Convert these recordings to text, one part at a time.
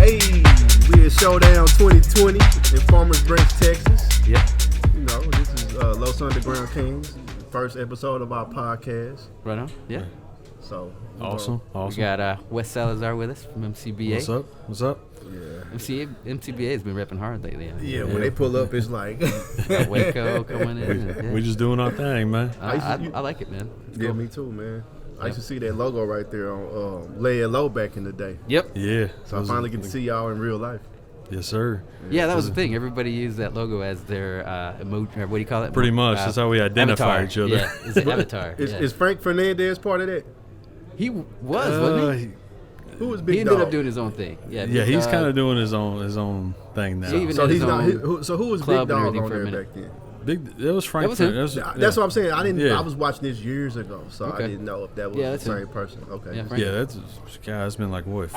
Hey, we at Showdown 2020 in Farmers Branch, Texas. Yep. You know, this is Los Underground Kings, first episode of our podcast. Right on. Yeah. So Awesome. We got Wes Salazar with us from M.c.B.A. What's up? Yeah. M.c.B.A. has been repping hard lately. Yeah, when they pull up, it's like Got Waco coming in. Yeah. We just doing our thing, man. I like it, man. It's yeah, cool. me too, man. I used to see that logo right there on Lay It Low back in the day. Yep. Yeah. So I finally get to see y'all in real life. Yes, sir. Yeah, that was the thing. Everybody used that logo as their emoji. What do you call it? Pretty much. That's how we identify avatar. each other. Yeah, it's an avatar. Is Frank Fernandez part of that? He wasn't he? Who was Big He ended Dog? up doing his own thing. Yeah, Yeah, Big he's Dog. kind of doing his own thing now. He even So had he's his not. own So who was Big club and Dog everything on for a there minute. back then? That was Frank. That was him. That's what I'm saying. I didn't. Yeah. I was watching this years ago, so Okay. I didn't know if that was Yeah, the that's him. same person. Okay. Yeah, Frank. Yeah, that's been like what,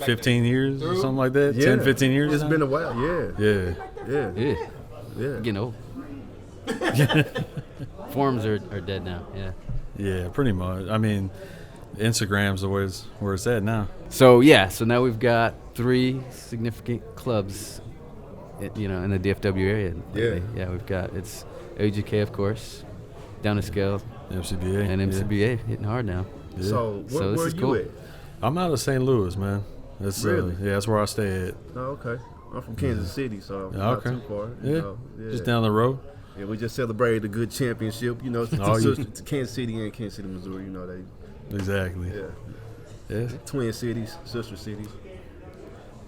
15 years or something like that. Yeah. 10, 15 years. It's now? been a while. Yeah. Yeah. Yeah. Yeah. Yeah. Getting old. Forums are dead now. Yeah. Yeah, pretty much. I mean, Instagram's the where it's at now. So now we've got 3 significant clubs, in the DFW area. lately. Yeah, we've got it's LUGK, of course, down the scale, M.c.B.A. and M.c.B.A. hitting hard now. Yeah. So So where this are is you cool. at? I'm out of St. Louis, man. That's Really? that's where I stay at. Oh, okay. I'm from Kansas City, so Yeah, not okay. too far. Yeah. Just down the road. Yeah, we just celebrated a good championship. You know, Oh, yeah. to Kansas City and Kansas City, Missouri. You know, they Exactly. Yeah. twin cities, sister cities.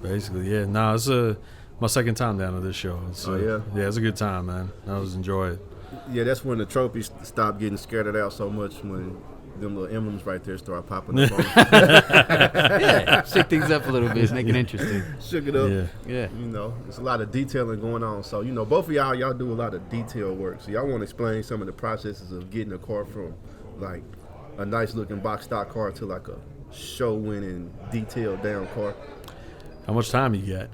Basically, yeah. No, it's my second time down to this show. It's, Oh, yeah? Yeah, it's a good time, man. I was enjoying it. Yeah, that's when the trophies stopped getting scattered out so much, when them little emblems right there start popping up. Yeah, shake things up a little bit, make it interesting. Shook it up. Yeah. Yeah. You know, there's a lot of detailing going on. So, both of y'all do a lot of detail work. So y'all want to explain some of the processes of getting a car from like a nice looking box stock car to like a show winning detailed down car. How much time you got?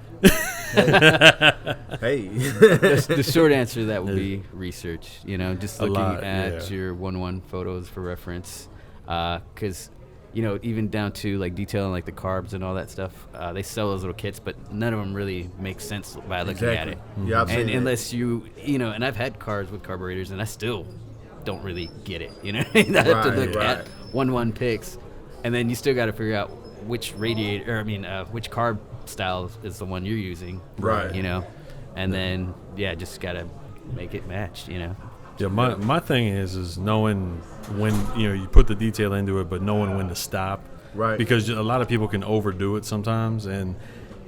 Hey. The short answer to that would be research. Just A looking lot, at yeah. your 1-1 photos for reference, because even down to like detailing like the carbs and all that stuff. They sell those little kits, but none of them really make sense by looking at it. Yeah, I've seen And that. unless and I've had cars with carburetors, and I still don't really get it. I have to look Right. at 1-1 pics, and then you still got to figure out which radiator, which carb style is the one you're using. Right. And then just gotta make it match. Yeah, my thing is knowing when you put the detail into it, but knowing when to stop. Right. Because a lot of people can overdo it sometimes, and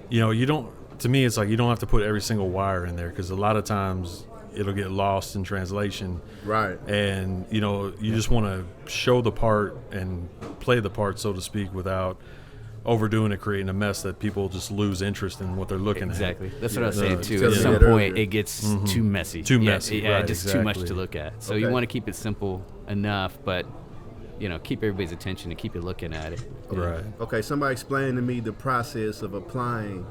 you don't. To me, it's like you don't have to put every single wire in there, because a lot of times it'll get lost in translation. Right. And you just want to show the part and play the part, so to speak, without overdoing it, creating a mess that people just lose interest in what they're looking Exactly. at. That's what I was saying too. Tell At me some that point, earlier. it gets too messy. Too messy, Yeah, right, just too much to exactly. look at. So Okay. you want to keep it simple enough, but keep everybody's attention and keep you looking at it. Right. Okay, somebody explain to me the process of applying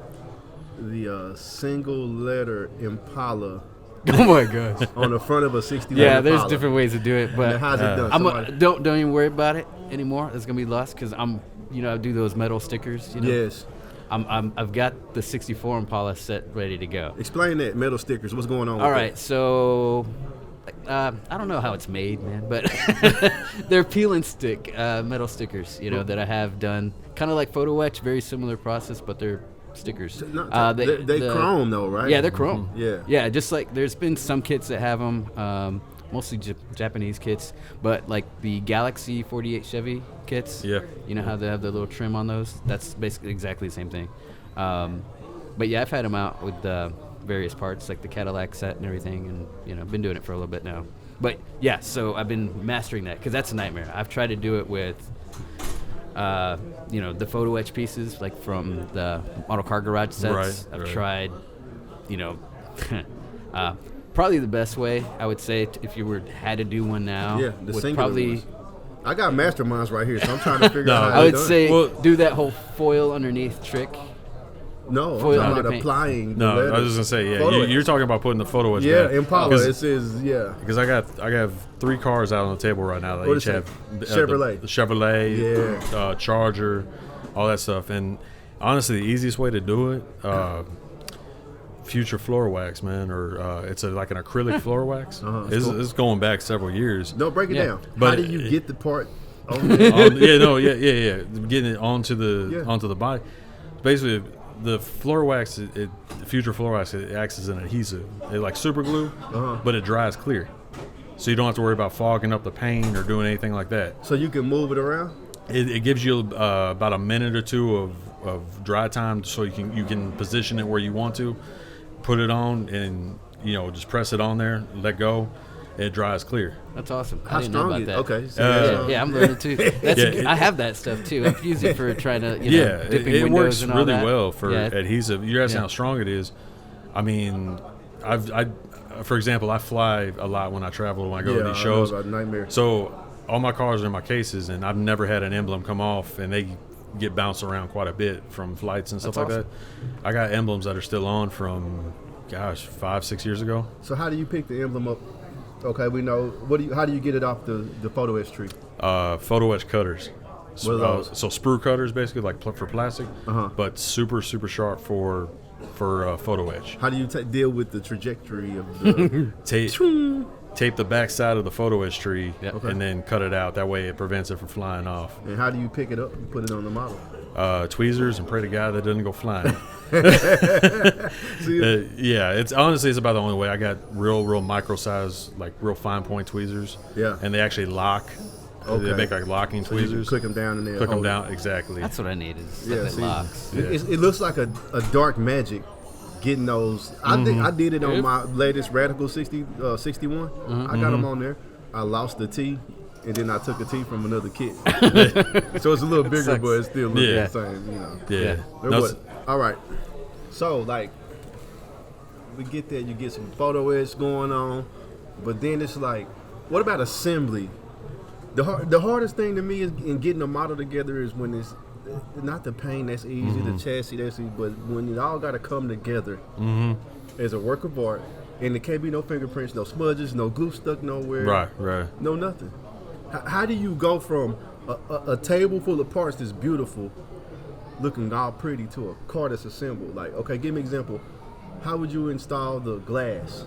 the single letter Impala Oh my gosh. on the front of a 61 Yeah, there's Impala. different ways to do it, but How's it done? I'm Somebody- don't even worry about it anymore. It's gonna be lost because I do those metal stickers. Yes. I've got the 64 Impala set ready to go. Explain that, metal stickers. What's going on with All right, so I don't know how it's made, man, but they're peel and stick metal stickers, that I have done, kind of like photo etch, very similar process, but they're stickers. that? They chrome though, right? Yeah, they're chrome. Yeah. Yeah, just like there's been some kits that have them, mostly Japanese kits, but like the Galaxy 48 Chevy kits. Yeah. You know how they have the little trim on those? That's basically exactly the same thing. But yeah, I've had them out with various parts, like the Cadillac set and everything, and I've been doing it for a little bit now. But yeah, so I've been mastering that because that's a nightmare. I've tried to do it with the photo etch pieces, like from the Model Car Garage sets. Right, I've right. tried, probably the best way, I would say, if you had to do one now, Yeah, the would singular probably. ones. I got masterminds right here, so I'm trying to figure out how I it's would done. say Well- do that whole foil underneath trick. No, I'm foil talking about underpaint. applying the No, I letters. was just gonna say, yeah, Photo you're etch. talking about putting the photo etch Yeah, back. Impala. It says, yeah. Because I have 3 cars out on the table right now that What each is have that? Chevrolet. the Chevrolet, Charger, all that stuff, and Honestly, the easiest way to do it, Future Floor Wax, man, or it's like an acrylic floor wax. It's going back several years. No, break it down. But how do you get the part on yeah. Getting it onto the body. Basically, the floor wax, Future Floor Wax, it acts as an adhesive. It's like super glue, but it dries clear. So you don't have to worry about fogging up the paint or doing anything like that. So you can move it around? It gives you about a minute or two of dry time, so you can position it where you want to, put it on, and just press it on there, let go, it dries clear. That's awesome. How I didn't know strong about is that. Okay. So Yeah, I'm learning too. I have that stuff too. I use it for trying to dipping it windows works and all really that. well for adhesive. You're asking how strong it is. I mean, for example, I fly a lot when I travel, when I go to these shows. I know, nightmare. So all my cars are in my cases, and I've never had an emblem come off, and they get bounced around quite a bit from flights and stuff like that. I got emblems that are still on from, 5-6 years ago. So how do you pick the emblem up? Okay, we know. How do you get it off the photo etch tree? Photo etch cutters. What are those? So sprue cutters, basically, like for plastic, but super super sharp for photo etch. How do you deal with the trajectory of the Tape the back side of the photo etch tree Okay. and then cut it out. That way it prevents it from flying off. And how do you pick it up and put it on the model? Tweezers, and pray to God that doesn't go flying. See, It's honestly, it's about the only way. I got real micro size, like real fine point tweezers. Yeah. And they actually lock. Okay. They make like locking so you can tweezers. click them down and then Click them hold it. down, exactly. That's what I need is stuff Yeah, that see, locks. it looks like a dark magic getting those. I think I did it on my latest Radical 61. I got them on there. I lost the T, and then I took a T from another kit. So it's a little bigger, Sucks. but it still looks the same. Yeah. There was- all right. So like, we get there. You get some photo etch going on, but then it's like, what about assembly? The hardest thing to me is in getting a model together is when it's not the paint that's easy, the chassis that's easy, but when it all got to come together as a work of art, and there can't be no fingerprints, no smudges, no glue stuck nowhere, Right. no nothing. How do you go from a table full of parts that's beautiful, looking all pretty, to a car that's assembled? Like, okay, give me an example. How would you install the glass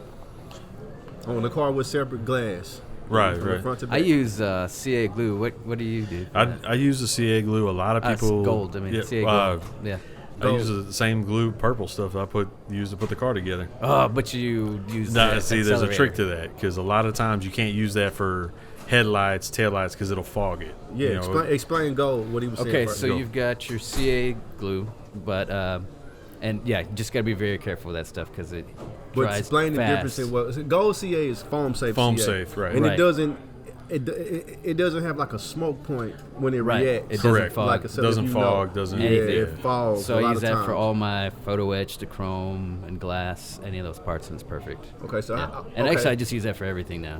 on the car with separate glass? Right. From the front to back? I use CA glue. What do you do? I use the CA glue. A lot of people gold. I mean, CA gold. Yeah. I use the same glue, purple stuff I use to put the car together. Oh, but you use See, there's a trick to that, because a lot of times you can't use that for headlights, taillights, because it'll fog it. Yeah, explain gold, what he was saying. Okay, first. so you've got your CA glue, but you just got to be very careful with that stuff because it But dries explain fast. the difference in gold CA is foam safe. Foam CA. safe, right. And Right. it doesn't have like a smoke point when it Right. reacts. It doesn't Correct. fog. Like I said, Doesn't if you fog, know. doesn't- Yeah, Anything. it fogs. So a I lot use of that for times. all my photo etch to chrome and glass, any of those parts, and it's perfect. Okay, so Yeah. okay. And actually, I just use that for everything now.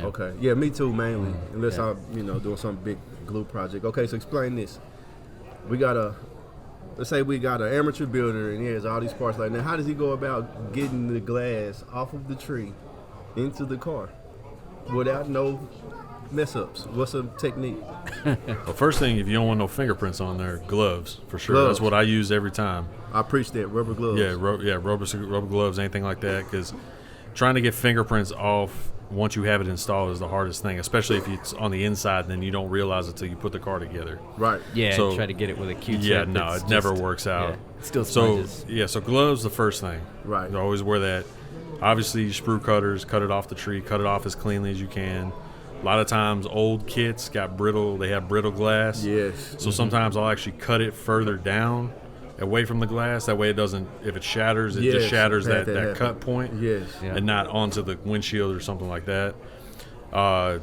Okay, yeah, me too mainly. Unless Yeah. I'm doing some big glue project. Okay, so explain this. Let's say we got an amateur builder and he has all these parts like that. How does he go about getting the glass off of the tree into the car without no mess ups? What's a technique? Well, first thing, if you don't want no fingerprints on there, gloves for sure. Gloves. That's what I use every time. I preach that, rubber gloves. Yeah, rubber gloves, anything like that, because trying to get fingerprints off once you have it installed is the hardest thing, especially if it's on the inside and then you don't realize it till you put the car together. Right. Yeah, So- and try to get it with a Q-tip. Yeah, no, It's it never just- works out. Yeah, it still So smudges. so gloves the first thing. Right. You always wear that. Obviously, sprue cutters, cut it off the tree, cut it off as cleanly as you can. A lot of times, old kits got brittle. They have brittle glass. Yes. So sometimes I'll actually cut it further down, away from the glass. That way, it doesn't. If it shatters, it Yes, just shatters I've had that that happen. cut point, Yes. Yeah. and not onto the windshield or something like that. I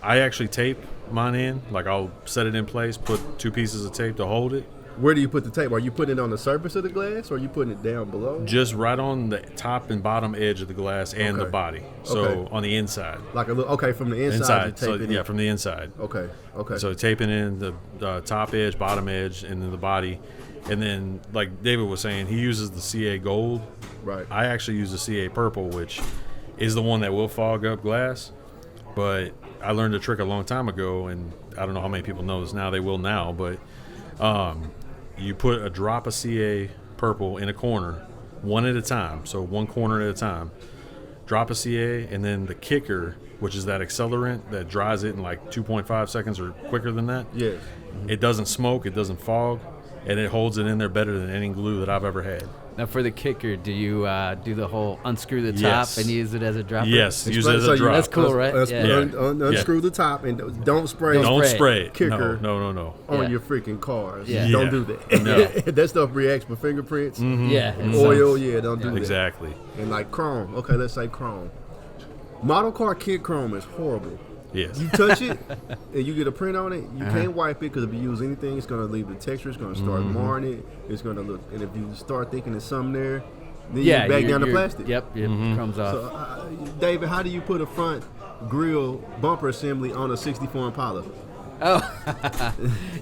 actually tape mine in. Like, I'll set it in place, put 2 pieces of tape to hold it. Where do you put the tape? Are you putting it on the surface of the glass, or are you putting it down below? Just right on the top and bottom edge of the glass and the Okay. body. So Okay. on the inside. Like a little. Okay, from the inside. You So tape it yeah, in. from the inside. Okay. Okay. So taping in the top edge, bottom edge, and then the body. And then, like David was saying, he uses the CA gold. right. I actually use the CA purple, which is the one that will fog up glass. But I learned a trick a long time ago, and I don't know how many people know this now. They will now, but you put a drop of CA purple in a corner, one at a time. So one corner at a time. Drop a CA, and then the kicker, which is that accelerant that dries it in like 2.5 seconds or quicker than that. Yes. It doesn't smoke, it doesn't fog, and it holds it in there better than any glue that I've ever had. Now, for the kicker, do you do the whole unscrew the top Yes. and use it as a dropper? Yes, use it as a drop. That's cool, right? Unscrew the top and don't spray. Don't spray it. Kicker. No. On your freaking cars. Yeah. Don't do that. No. That stuff reacts with fingerprints. Yeah. Oil, don't do that. Exactly. And like chrome. Okay, let's say chrome. Model car kit chrome is horrible. Yes. You touch it and you get a print on it, you can't wipe it because if you use anything, it's going to leave the texture. It's going to start marring it. It's going to look, and if you start thinking there's something there, then you back down the plastic. Yep, comes off. So, David, how do you put a front grill bumper assembly on a 64 Impala? Oh,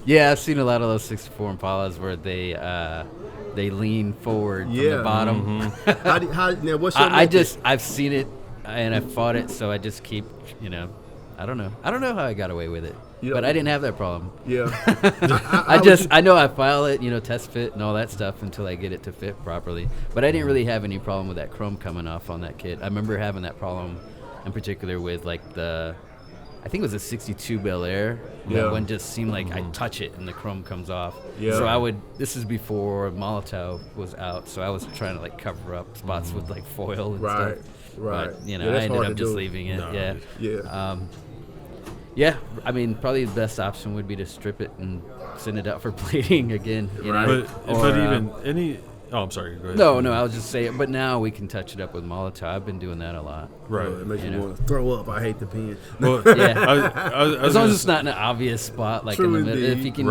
yeah, I've seen a lot of those 64 Impalas where they lean forward from the bottom. Now, what's your I've seen it and I've fought it, so I just keep, I don't know how I got away with it, but I didn't have that problem. Yeah. I know I file it, test fit and all that stuff until I get it to fit properly. But I didn't really have any problem with that chrome coming off on that kit. I remember having that problem in particular with like I think it was a 62 Bel Air. That one just seemed like I touch it and the chrome comes off. Yeah. So this is before Molotov was out, so I was trying to like cover up spots with like foil and stuff. Right. But, I ended up just leaving it. No. Yeah. Yeah, I mean, probably the best option would be to strip it and send it out for plating again. But even any... Oh, I'm sorry. Go ahead. No, I was just saying. But now we can touch it up with Molotov. I've been doing that a lot. Right. It makes you want to throw up. I hate the pen. Well, yeah. As long as it's not in an obvious spot, like in the middle. If you can,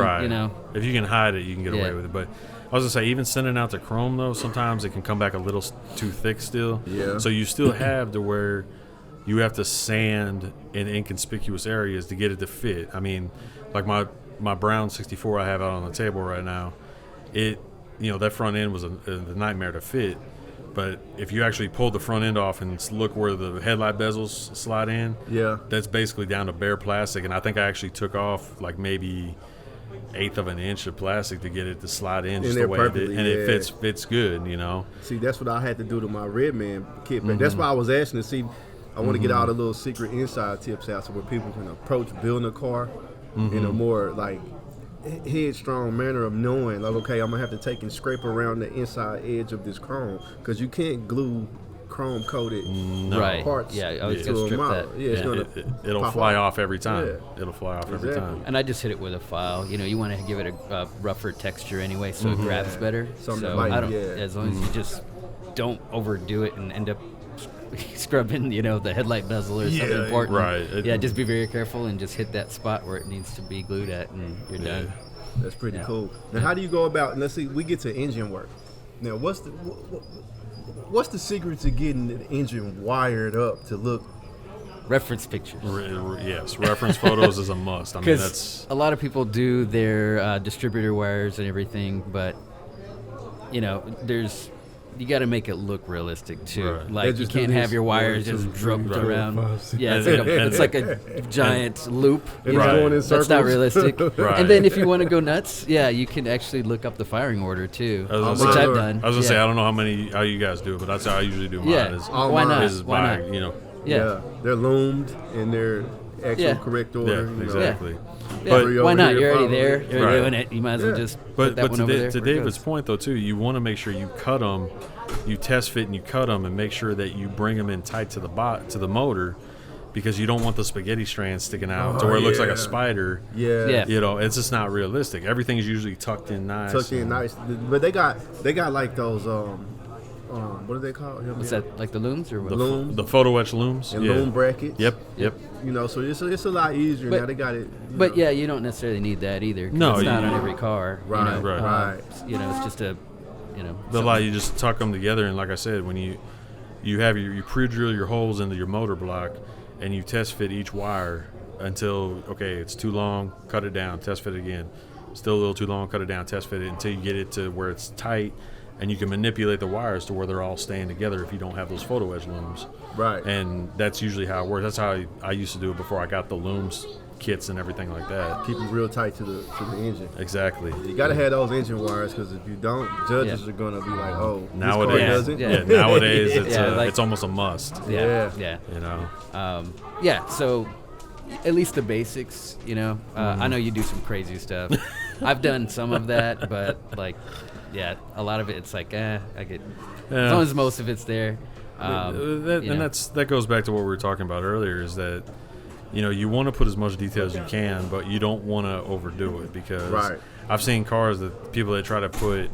if you can hide it, you can get away with it. But I was going to say, even sending out to chrome, though, sometimes it can come back a little too thick still. Yeah. So you still have to where you have to sand in inconspicuous areas to get it to fit. I mean, like my brown 64 I have out on the table right now, that front end was a nightmare to fit. But if you actually pull the front end off and look where the headlight bezels slide in, that's basically down to bare plastic. And I think I actually took off like maybe 1/8 of an inch of plastic to get it to slide in just the way it did. And it fits good, See, that's what I had to do to my Redman kit. But that's why I was asking to see. I want to get all the little secret inside tips out so where people can approach building a car in a more like headstrong manner of knowing, like, okay, I'm going to have to take and scrape around the inside edge of this chrome because you can't glue chrome coated parts. Yeah, I was to going to strip model. that. Yeah, it's gonna it'll fly off every time. Yeah. It'll fly off every time. And I just hit it with a file. You want to give it a rougher texture anyway, so it grabs better. Something so like as long as you just don't overdo it and end up scrubbing, the headlight bezel or something important. Right. Just be very careful and just hit that spot where it needs to be glued at, and you're done. That's pretty cool. Now, how do you go about? Let's see. We get to engine work. Now, what's the secret to getting the engine wired up to look? Reference pictures. Yes, reference photos is a must. I mean, that's a lot of people do their distributor wires and everything, but you got to make it look realistic too. Right. Like you can't have your wires just dropped around. Yeah, it's like a giant loop. It's going in circles. That's not realistic. Right. And then if you want to go nuts, you can actually look up the firing order too, which I've done. I was gonna say I don't know how you guys do it, but that's how I usually do mine. Why not? Why not? Yeah, they're loomed in their actual correct order. Yeah, exactly. Yeah, why not? You're already there. You're doing it. You might as well just put that one over there. To David's point, though, too, you want to make sure you cut them, you test fit and you cut them, and make sure that you bring them in tight to the motor, because you don't want the spaghetti strand sticking out to where it looks like a spider. Yeah. It's just not realistic. Everything's usually tucked in nice. But they got like those what are they called? What's that? Like the looms or what? The photo etch looms and loom brackets. Yep. So it's a lot easier now. They got it. But you don't necessarily need that either. No, it's not on every car. Right. It's just a, But a lot you just tuck them together, and like I said, when you have you pre-drill your holes into your motor block, and you test fit each wire until it's too long, cut it down, test fit it again. Still a little too long, cut it down, test fit it until you get it to where it's tight. And you can manipulate the wires to where they're all staying together if you don't have those photo edge looms. Right. And that's usually how it works. That's how I used to do it before I got the looms kits and everything like that. Keep them real tight to the engine. Exactly. You got to have those engine wires because if you don't, judges are going to be like, oh, nowadays, this car doesn't. Yeah, nowadays it's almost a must. Yeah. You know. So at least the basics, you know. I know you do some crazy stuff. I've done some of that, but like, a lot of it, it's like, I get. As long as most of it's there. That goes back to what we were talking about earlier. Is that you want to put as much detail as you can, but you don't want to overdo it because I've seen cars that people that try to put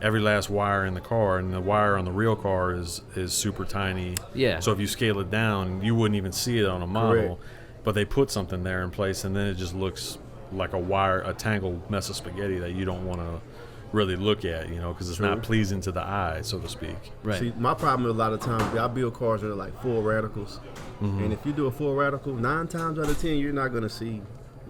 every last wire in the car, and the wire on the real car is super tiny. Yeah. So if you scale it down, you wouldn't even see it on a model. Correct. But they put something there in place, and then it just looks like a tangled mess of spaghetti that you don't want to really look at, because it's not pleasing to the eye, so to speak. Right. See, my problem a lot of times, I build cars that are like full radicals, and if you do a full radical, 9 times out of 10, you're not going to see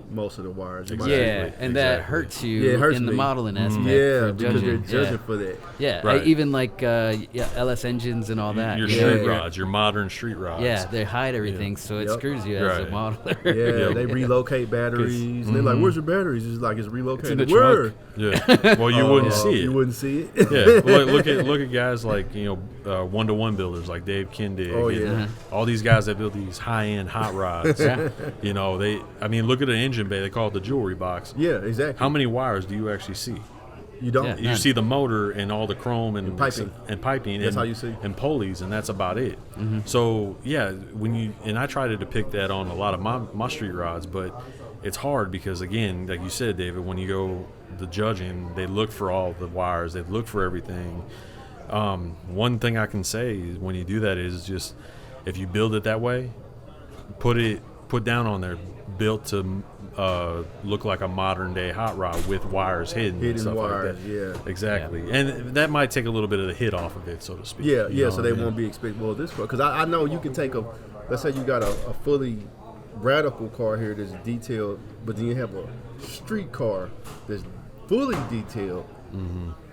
most of the wires. That hurts you in the modeling aspect. Yeah, because they're judging for that. Yeah, Right. Even like LS engines and all that. Your street rods, your modern street rods. Yeah, they hide everything, so it screws you as a modeler. Yeah, they relocate batteries. And they're like, "Where's your batteries?" It's like it's relocated. It's in the trunk. Yeah. Well, you wouldn't see it. You wouldn't see it. Yeah. Well, look at guys like one-to-one builders like Dave Kindig. Oh yeah. All these guys that build these high-end hot rods. Look at an engine bay. They call it the jewelry box. Yeah, exactly. How many wires do you actually see? You don't. You see the motor and all the chrome and piping. That's how you see. And pulleys, and that's about it. So I try to depict that on a lot of my street rods, but it's hard because, again, like you said, David, when you go the judging, they look for all the wires, they look for everything. One thing I can say is when you do that is just if you build it that way, put down on there, built to look like a modern day hot rod with wires hidden and stuff wires, like that. Yeah, exactly. Yeah. And that might take a little bit of the hit off of it, so to speak. Yeah. So they won't be expecting. Well, this car, because I know you can take let's say you got a fully radical car here that's detailed, but then you have a street car that's fully detailed.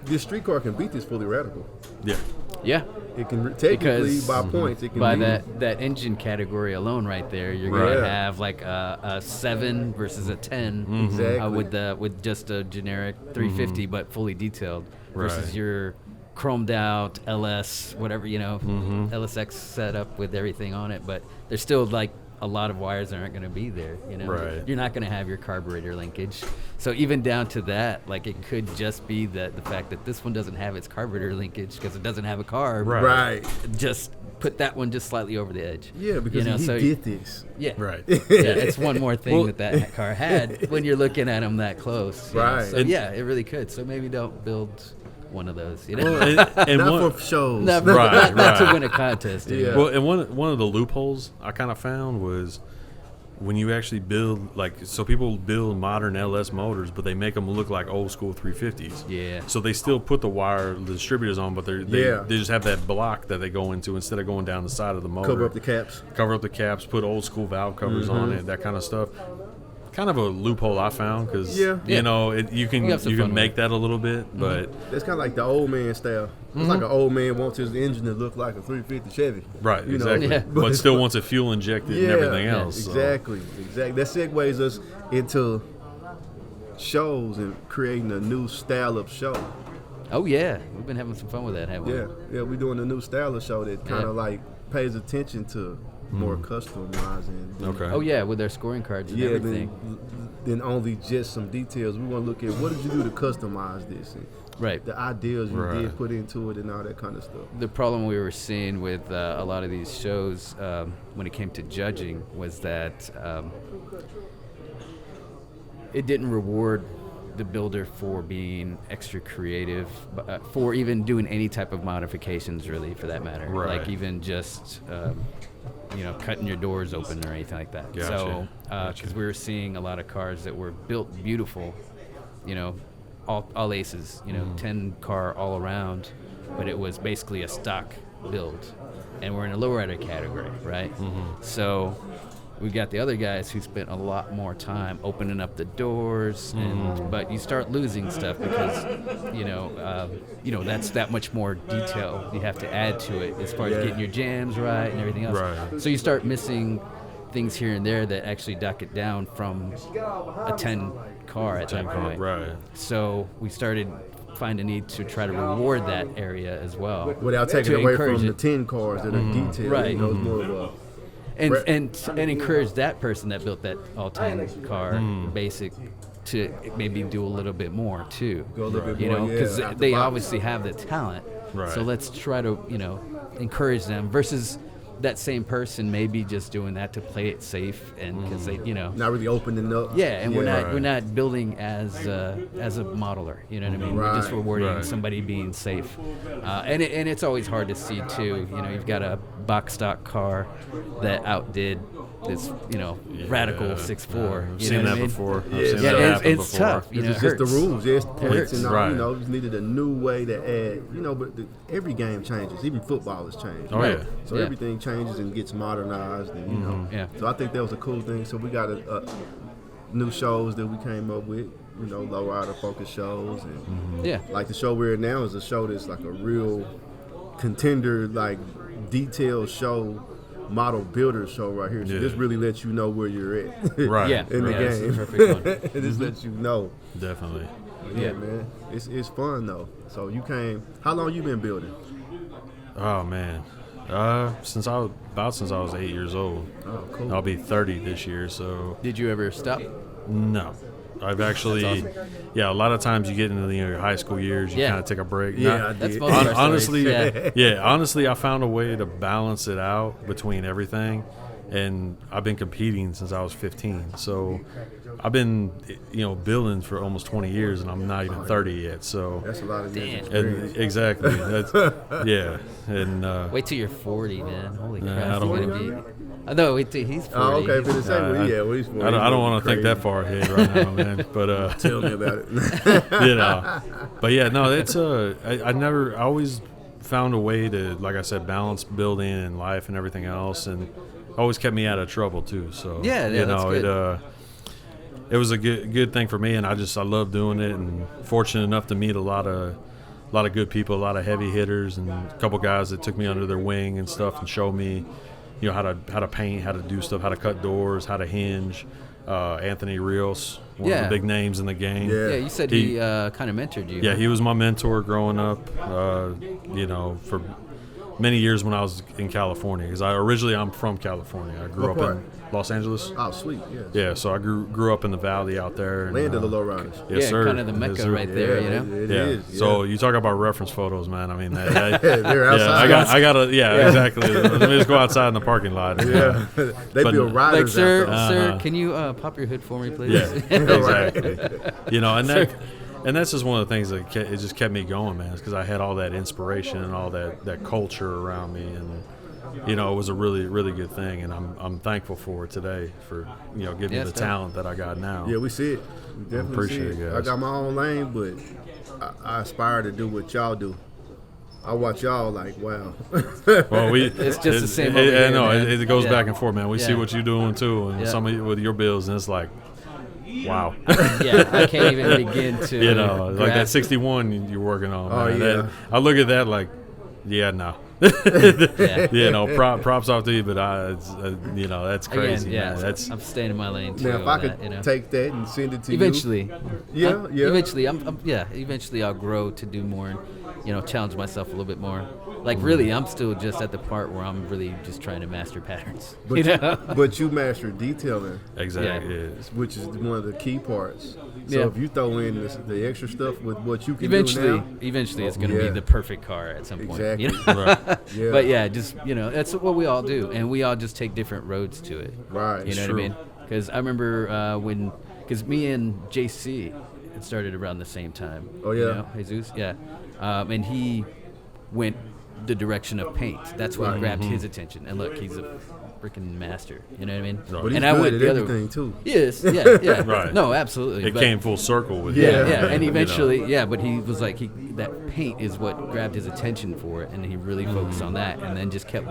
This street car can beat this fully radical. Yeah. It can technically by points. It can by that engine category alone, right there, you're gonna have like a 7 versus a 10, exactly. With just a generic 350 but fully detailed, versus your chromed out LS whatever LSX setup with everything on it, but there's still like a lot of wires that aren't going to be there. You're not going to have your carburetor linkage. So even down to that, like it could just be the fact that this one doesn't have its carburetor linkage because it doesn't have a carb. Right. Just put that one just slightly over the edge. Yeah, because he did this. Yeah. Right. Yeah, it's one more thing that car had when you're looking at them that close. Right. So it really could. So maybe don't build one of those, and not for shows, not to win a contest. Yeah. Well, and one of the loopholes I kind of found was when you actually build so people build modern LS motors, but they make them look like old school 350s. Yeah. So they still put the distributors on, but they just have that block that they go into instead of going down the side of the motor. Cover up the caps. Put old school valve covers on it, that kind of stuff. Kind of a loophole I found because you can make that a little bit, but it's kind of like the old man style. It's like an old man wants his engine to look like a 350 Chevy, right? Exactly, but still wants it fuel injected and everything else. Exactly. That segues us into shows and creating a new style of show. Oh yeah, we've been having some fun with that, haven't we? Yeah, we're doing a new style of show that kind of like pays attention to more customizing. Okay. Oh yeah, with their scoring cards and everything. Then only just some details. We want to look at what did you do to customize this, and the ideas you did put into it, and all that kind of stuff. The problem we were seeing with a lot of these shows when it came to judging was that it didn't reward the builder for being extra creative, for even doing any type of modifications, really, for that matter. Right. Like even just cutting your doors open or anything like that. Gotcha. So because we were seeing a lot of cars that were built beautiful, all aces, 10 car all around, but it was basically a stock build, and we're in a lowrider category, right? So we got the other guys who spent a lot more time opening up the doors, but you start losing stuff because that's that much more detail you have to add to it as far as getting your jams right and everything else. Right. So you start missing things here and there that actually dock it down from a 10 car at that point. Right. So we started find a need to try to reward that area as well. Without taking to away encourage from the it. 10 cars that are detailed. Right. You know, it's more of a... And encourage that person that built that all 10 car basic to maybe do a little bit more too. Go a little bit you more, know, because out the they box. obviously have the talent. Right. So let's try to, you know, encourage them versus that same person maybe just doing that to play it safe and because they, you know, Not really opening up. yeah, and Right. we're not building as a modeler. You know what I mean? We're just Right, rewarding right. somebody being safe, and it's always hard to see too. You know, you've got a box stock car that outdid this, you know, radical 6'4". I've You seen know what that I mean? before. I've Yeah, seen Yeah, that happen it's before. tough. You know, It's it just the hurts. rules, yes, points hurts. and all. Right. You know, just needed a new way to add. You know, but every game changes. Even football has changed. Oh, Right. yeah. So Yeah. everything changes and gets modernized, and you know. Yeah. So I think that was a cool thing. So we got a new shows that we came up with. You know, low rider focus shows, and Yeah. like the show we're in now is a show that's like a real contender, like detailed show, model builder show right here. So Yeah. this really lets you know where you're at. Right. Yeah. In the yeah, that's the game. perfect one. This lets you know. Definitely. Yeah, man. It's fun though. So you came. How long you been building? Oh man. Since I was 8 years old. Oh, cool. I'll be 30 this year, so Did you ever stop? no. I've actually, That's yeah, a lot of times you get into your high school years, you Yeah. kind of take a break. Yeah, Not- I That's did. most of our stories. honestly, yeah. honestly, I found a way to balance it out between everything, and I've been competing since I was 15. So I've been, building for almost 20 years, and I'm not even 30 yet. So That's a lot of years Damn. experience. and exactly, that's yeah, and Wait till you're 40, man. Holy Nah, crap. I don't You're wanna- gonna be. No, wait till he's 40. Oh, okay. For the same, I- yeah. Well, he's 40. I don't want to think Crazy. that far ahead right now, man. But Tell me about it. but yeah, no, it's I always found a way to, like I said, balance building and life and everything else, and always kept me out of trouble too. So Yeah, that's good. it was a good thing for me, and I love doing it, and fortunate enough to meet a lot of good people, a lot of heavy hitters, and a couple guys that took me under their wing and stuff and showed me, how to paint, how to do stuff, how to cut doors, how to hinge. Anthony Rios, one of Yeah. the big names in the game. Yeah. Yeah, you said he kind of mentored you. Yeah, he was my mentor growing up, for many years when I was in California. Because I'm from California. I grew What up part? in Los Angeles. Oh, sweet. Yeah. Yeah, so I grew up in the valley out there. And, Land of the lowriders. Yes, Yeah, sir. kind of the Yes, Mecca sir. right there, you know? It Yeah. is. So you talk about reference photos, man. I mean, They're yeah, outside. I got to. Yeah, exactly. Let me just go outside in the parking lot. Yeah. They But- build riders Like, sir, out there. sir, can you pop your hood for me, please? Yeah, exactly. And that's just one of the things that it just kept me going, man. Is because I had all that inspiration and all that culture around me, and it was a really, really good thing. And I'm thankful for it today for giving me Yeah, the it's talent that I got now. Yeah, we see it. We definitely appreciate see it, it. guys. I got my own lane, but I aspire to do what y'all do. I watch y'all like, wow. Well, It's just the same over here, No, man. it goes Yeah. back and forth, man. We see Yeah. what you're doing too, and Yeah. some of you with your bills, and it's like, wow. Yeah, I can't even begin to. Like that grasp- 61 you're working on. Oh, man. yeah. I look at that like, yeah, no. Yeah. Props off to you, but that's crazy, Again, yeah, man. That's I'm staying in my lane too. Now, if on I could that, take that and send it to eventually, you. I'm- Yeah. Eventually, eventually I'll grow to do more and challenge myself a little bit more. Like really, I'm still just at the part where I'm really just trying to master patterns. But you master detailing, exactly. Yeah. which is one of the key parts. So Yeah. if you throw in the extra stuff with what you can Eventually, do now, eventually, it's going to Yeah. be the perfect car at some point. Exactly. Right. Yeah. But yeah, just that's what we all do, and we all just take different roads to it. Right. You know what I True. mean? Because I remember because me and JC had started around the same time. Oh, yeah? Jesus, yeah, and he went the direction of paint. That's what Right. grabbed his attention. And look, he's a freaking master. You know what I mean? Right. But he's and I good went at the other. everything too. Yes, yeah. Right. No, absolutely. It but- came full circle with Yeah. him, yeah, and you know. eventually, but he was like, that paint is what grabbed his attention for it, and he really focused on that, and then just kept,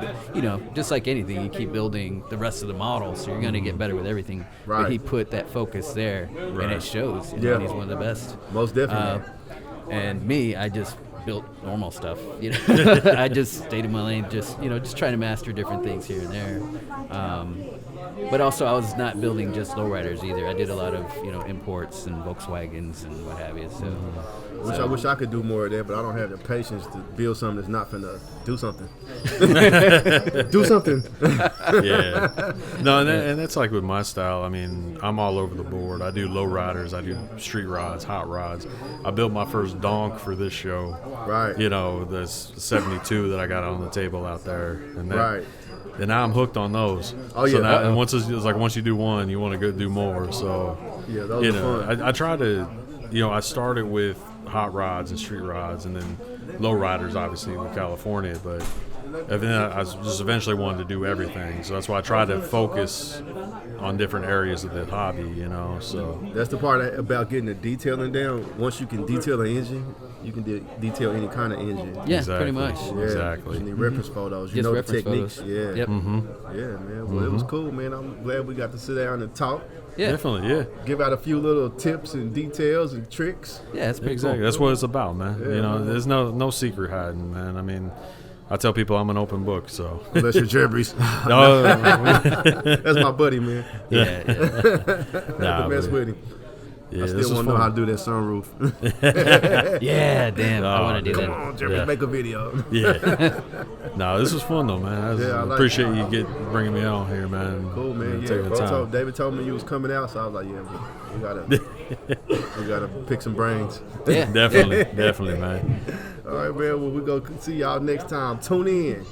just like anything, you keep building the rest of the model, so you're going to get better with everything. Right. But he put that focus there, and Right. it shows. Yeah. And he's one of the best. Most definitely. And me, I just built normal stuff. I just stayed in my lane, just trying to master different things here and there. But also, I was not building just lowriders either. I did a lot of imports and Volkswagens and what have you. So, I wish I could do more of that, but I don't have the patience to build something that's not finna do something. Do something. Yeah. No, and that's like with my style. I mean, I'm all over the board. I do low riders. I do street rods, hot rods. I built my first donk for this show. Right. The 72 that I got on the table out there. And that, Right. And now I'm hooked on those. Oh, yeah. So now, and once it's like once you do one, you want to go do more. So Yeah, those are fun. I try to, I started with hot rods and street rods, and then low riders, obviously, with California. But and then I just eventually wanted to do everything. So that's why I try to focus on different areas of the hobby, So That's the part about getting the detailing down. Once you can detail an engine, you can detail any kind of engine. yeah, Exactly. pretty much. Yeah. Exactly. You need reference photos. You Just know the reference techniques. photos. Yeah. Yep. Yeah, man. Well, it was cool, man. I'm glad we got to sit down and talk. Yeah. Definitely, yeah. Give out a few little tips and details and tricks. Yeah, it's pretty Exactly. cool. That's what it's about, man. Yeah. There's no secret hiding, man. I mean, I tell people I'm an open book, so. Unless you're Jeffries. No, That's my buddy, man. Yeah. nah, I mess but- with him. yeah, I this still was want to know fun. how to do that sunroof. Yeah, damn. I Oh, want to do come Come that. on, Jeffries, Yeah. make a video. Yeah. No, this was fun though, man. Yeah, I I like appreciate you bringing me on here, man. Cool, man. Yeah, Taking the time. David told me you was coming out, so I was like, yeah, we gotta pick some brains. Yeah. Definitely, man. All right, man. Well, we go see y'all next time. Tune in.